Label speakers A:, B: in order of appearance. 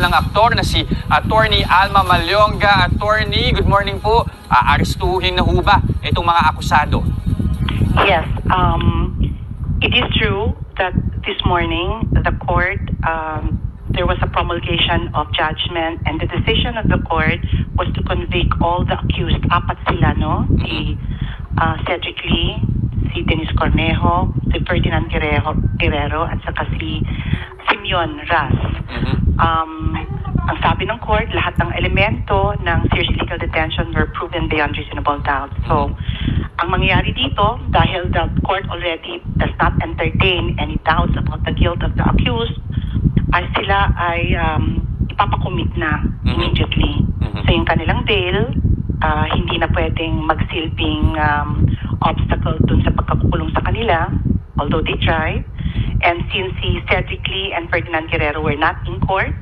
A: ng aktor na si Attorney Alma Malyonga. Attorney, good morning po. Aarestuhin na ho ba itong mga akusado?
B: Yes, it is true that this morning the court, there was a promulgation of judgment, and the decision of the court was to convict all the accused. Apat sila, no? Si Cedric Lee, si Dennis Cornejo, si Ferdinand Guerrero, at saka si Simeon Ras. Ang sabi ng court, lahat ng elemento ng serious illegal detention were proven beyond reasonable doubt. So, ang mangyayari dito, dahil the court already does not entertain any doubts about the guilt of the accused, ay sila ay ipapakomit na immediately. So, yung kanilang bail, hindi na pwedeng magsilbing obstacle dun sa pagkakukulong sa kanila, although they tried. And since si Cedric Lee and Ferdinand Guerrero were not in court,